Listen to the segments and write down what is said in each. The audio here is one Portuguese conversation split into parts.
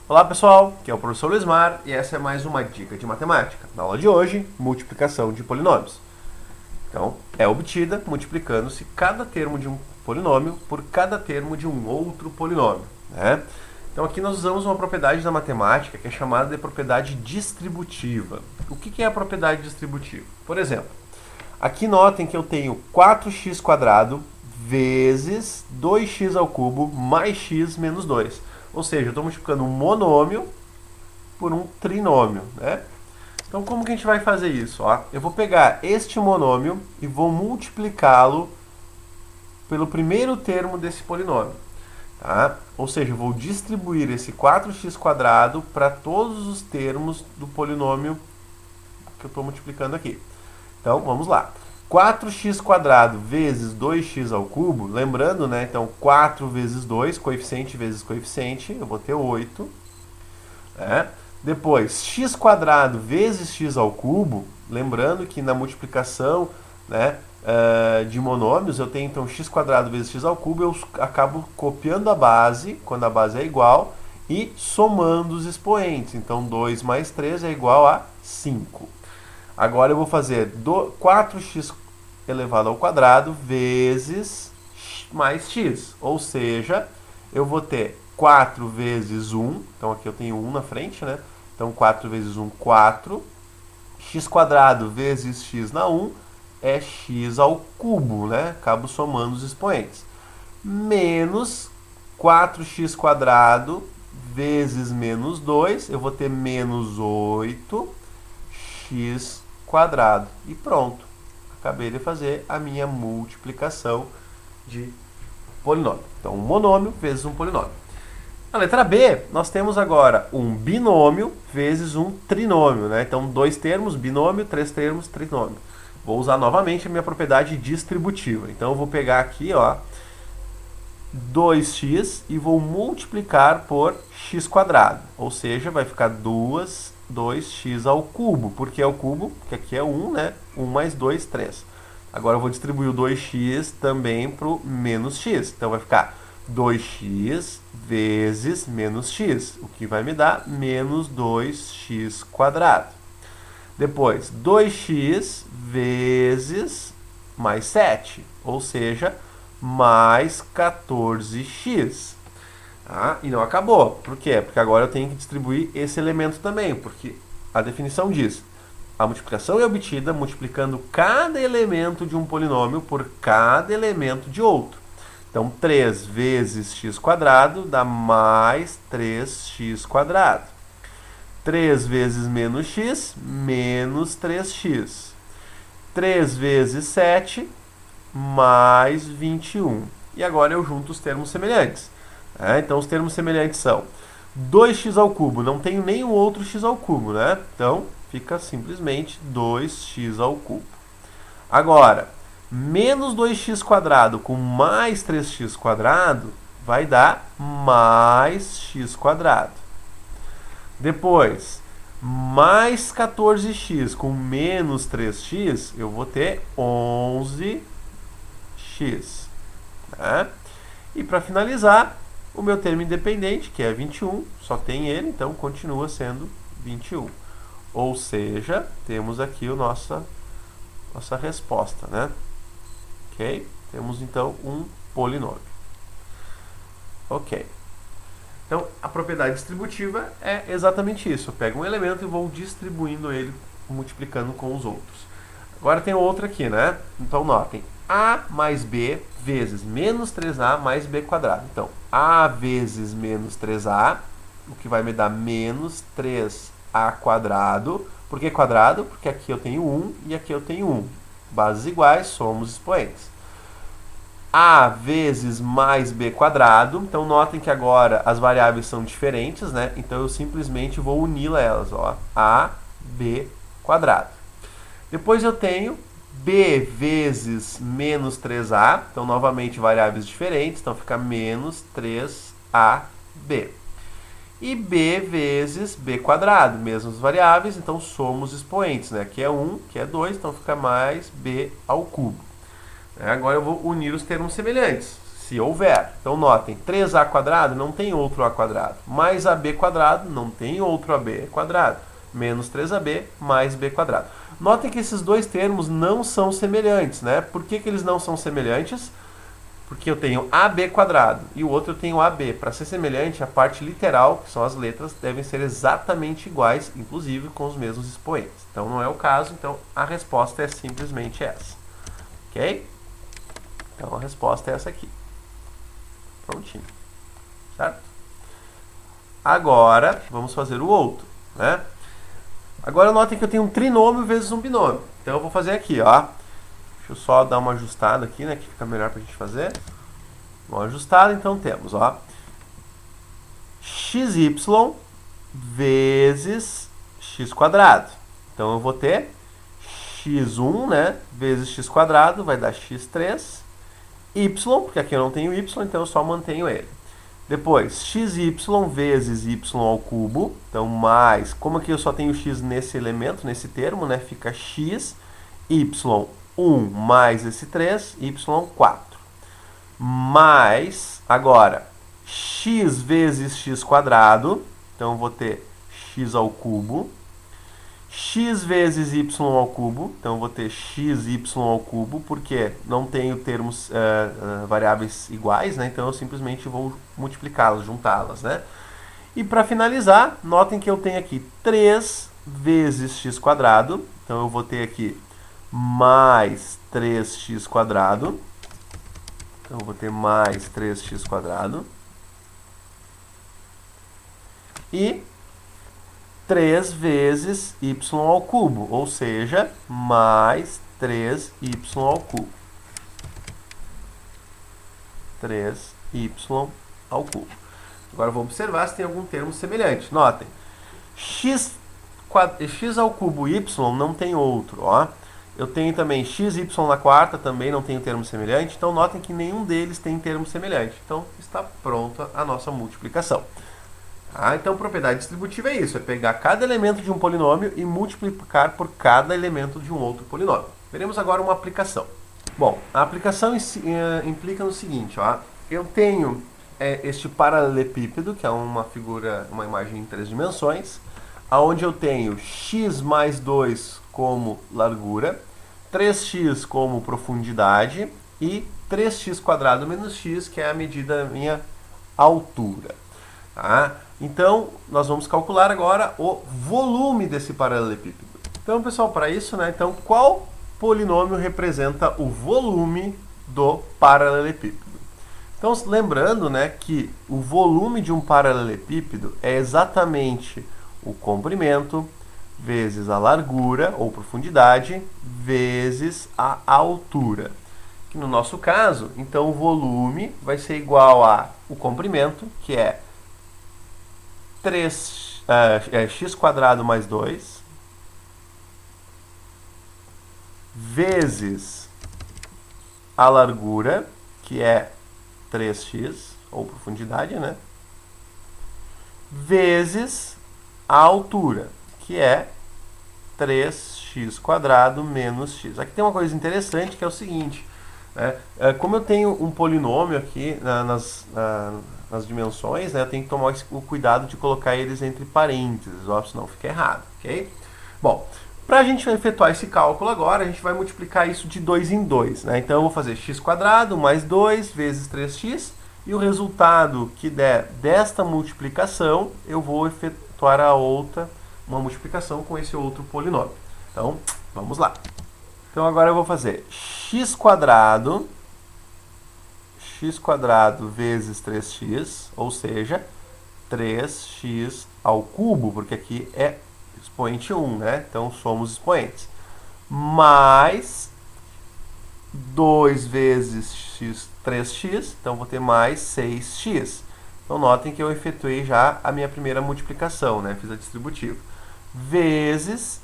Olá pessoal, aqui é o professor Luismar e essa é mais uma dica de matemática. Na aula de hoje, multiplicação de polinômios. Então, é obtida multiplicando-se cada termo de um polinômio por cada termo de um outro polinômio, né? Então aqui nós usamos uma propriedade da matemática que é chamada de propriedade distributiva. O que é a propriedade distributiva? Por exemplo, aqui notem que eu tenho 4x² vezes 2x ao cubo mais x menos 2. Ou seja, eu estou multiplicando um monômio por um trinômio, né? Então, como que a gente vai fazer isso? Ó, eu vou pegar este monômio e vou multiplicá-lo pelo primeiro termo desse polinômio. Tá? Ou seja, eu vou distribuir esse 4x² para todos os termos do polinômio que eu estou multiplicando aqui. Então, vamos lá. 4x² vezes 2x ao cubo, lembrando, né? Então, 4 vezes 2, coeficiente vezes coeficiente, eu vou ter 8. Né? Depois, x² vezes x ao cubo, lembrando que na multiplicação, né, de monômios, eu tenho então x² vezes x ao cubo, eu acabo copiando a base, quando a base é igual, e somando os expoentes. Então, 2 mais 3 é igual a 5. Agora eu vou fazer 4x elevado ao quadrado vezes mais x. Ou seja, eu vou ter 4 vezes 1. Então aqui eu tenho 1 na frente, né? Então 4 vezes 1, 4. X² vezes x na 1 é x ao cubo, né? Acabo somando os expoentes. Menos 4x² vezes menos 2. Eu vou ter menos 8x². E pronto. Acabei de fazer a minha multiplicação de polinômio. Então, um monômio vezes um polinômio. Na letra B, nós temos agora um binômio vezes um trinômio, né? Então, dois termos, binômio, três termos, trinômio. Vou usar novamente a minha propriedade distributiva. Então, eu vou pegar aqui, ó, 2x e vou multiplicar por x². Ou seja, vai ficar 2x ao cubo. Por que é o cubo? Porque aqui é 1, né? 1 mais 2, 3. Agora eu vou distribuir o 2x também para o menos x. Então vai ficar 2x vezes menos x, o que vai me dar menos 2x². Depois, 2x vezes mais 7, ou seja, mais 14x. Tá? E não acabou. Por quê? Porque agora eu tenho que distribuir esse elemento também, porque a definição diz: a multiplicação é obtida multiplicando cada elemento de um polinômio por cada elemento de outro. Então, 3 vezes x² dá mais 3x². 3 vezes menos x, menos 3x. 3 vezes 7, mais 21. E agora eu junto os termos semelhantes. Então, os termos semelhantes são 2x ao cubo. Não tenho nenhum outro x ao cubo, né? Então, fica simplesmente 2x ao cubo. Agora, menos 2x² com mais 3x² vai dar mais x². Depois, mais 14x com menos 3x, eu vou ter 11x. Né? E para finalizar, o meu termo independente, que é 21, só tem ele, então continua sendo 21. Ou seja, temos aqui a nossa resposta, né? Ok? Temos então um polinômio. Ok. Então, a propriedade distributiva é exatamente isso. Eu pego um elemento e vou distribuindo ele, multiplicando com os outros. Agora tem outra aqui, né? Então, notem. A mais B vezes menos 3A mais B². Então, A vezes menos 3A, o que vai me dar menos 3A². Por que quadrado? Porque aqui eu tenho 1 e aqui eu tenho 1. Bases iguais, somos expoentes. A vezes mais B². Então, notem que agora as variáveis são diferentes, né? Então, eu simplesmente vou uni-las, ó. A, B². Depois eu tenho B vezes menos 3A. Então, novamente, variáveis diferentes. Então, fica menos 3AB. E B vezes B². Mesmas variáveis, então somos expoentes, né? Aqui é 1, aqui é 2, então fica mais B ao cubo. Agora eu vou unir os termos semelhantes. se houver. Então, notem, 3a² não tem outro a², mais ab² não tem outro ab², menos 3ab mais b². Notem que esses dois termos não são semelhantes, né? Por que eles não são semelhantes? Porque eu tenho ab² e o outro eu tenho ab. Para ser semelhante, a parte literal, que são as letras, devem ser exatamente iguais, inclusive com os mesmos expoentes. Então, não é o caso, então a resposta é simplesmente essa. Ok? Então, a resposta é essa aqui. Prontinho. Certo? Agora, vamos fazer o outro, né? Agora, notem que eu tenho um trinômio vezes um binômio. Então, eu vou fazer aqui, ó. Deixa eu só dar uma ajustada aqui, né? Que fica melhor pra gente fazer. Uma ajustada, então temos, ó. xy vezes x². Então, eu vou ter x1, né? Vezes x², vai dar x3. Y, porque aqui eu não tenho y, então eu só mantenho ele. Depois, xy vezes y². Então, mais, como aqui eu só tenho x nesse elemento, nesse termo, né? Fica x, y1 mais esse 3, y4. Mais, agora, x vezes x². Então, eu vou ter x². X vezes y², então eu vou ter xy², porque não tenho termos variáveis iguais, né? Então eu simplesmente vou multiplicá-las, juntá-las, né? E para finalizar, notem que eu tenho aqui 3 vezes x², então eu vou ter aqui mais 3x², então eu vou ter mais 3x², e 3 vezes y², ou seja, mais 3y². 3y². Agora vou observar se tem algum termo semelhante. Notem, x² y não tem outro, ó. Eu tenho também xy², também não tem um termo semelhante. Então, notem que nenhum deles tem termo semelhante. Então, está pronta a nossa multiplicação. Então, propriedade distributiva é isso, é pegar cada elemento de um polinômio e multiplicar por cada elemento de um outro polinômio. Veremos agora uma aplicação. Bom, a aplicação implica no seguinte, ó, eu tenho este paralelepípedo, que é uma figura, uma imagem em 3 dimensões, onde eu tenho x mais 2 como largura, 3x como profundidade e 3x² menos x, que é a medida da minha altura. Tá? Então, nós vamos calcular agora o volume desse paralelepípedo. Então, pessoal, para isso, né, então, qual polinômio representa o volume do paralelepípedo? Então, lembrando, né, que o volume de um paralelepípedo é exatamente o comprimento vezes a largura ou profundidade vezes a altura. Que no nosso caso, então, o volume vai ser igual a o comprimento, que é x² mais 2 vezes a largura, que é 3x, ou profundidade, né? Vezes a altura, que é 3x² menos x. Aqui tem uma coisa interessante que é o seguinte, né? Como eu tenho um polinômio aqui nas dimensões, né, eu tenho que tomar o cuidado de colocar eles entre parênteses, ó, senão fica errado, ok? Bom, para a gente efetuar esse cálculo agora, a gente vai multiplicar isso de 2 em 2, né? Então eu vou fazer x² mais 2 vezes 3x, e o resultado que der desta multiplicação, eu vou efetuar uma multiplicação com esse outro polinômio. Então, vamos lá. Então agora eu vou fazer x² vezes 3x, ou seja, 3x², porque aqui é expoente 1, né? Então, somos expoentes. Mais 2 vezes 3x, então vou ter mais 6x. Então, notem que eu efetuei já a minha primeira multiplicação, né? Fiz a distributiva. Vezes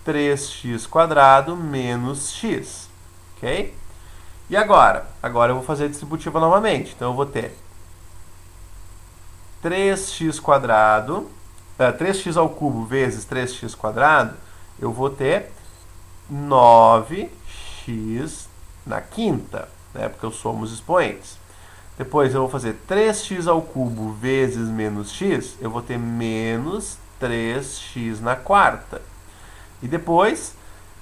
3x² menos x, ok? E agora? Agora eu vou fazer a distributiva novamente. Então, eu vou ter 3x² 3x² vezes 3x², eu vou ter 9x na quinta, né? Porque somos expoentes. Depois eu vou fazer 3x ao cubo vezes menos x, eu vou ter menos 3x na quarta. E depois,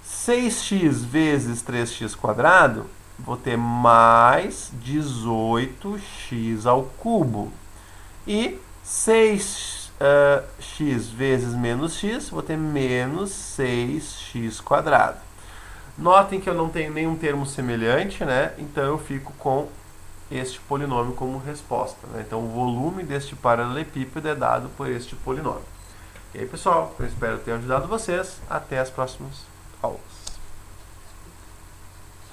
6x vezes 3x quadrado, vou ter mais 18x ao cubo. E 6x vezes menos x, vou ter menos 6x quadrado. Notem que eu não tenho nenhum termo semelhante, né? Então eu fico com este polinômio como resposta, né? Então o volume deste paralelepípedo é dado por este polinômio. E aí, pessoal, eu espero ter ajudado vocês. Até as próximas aulas.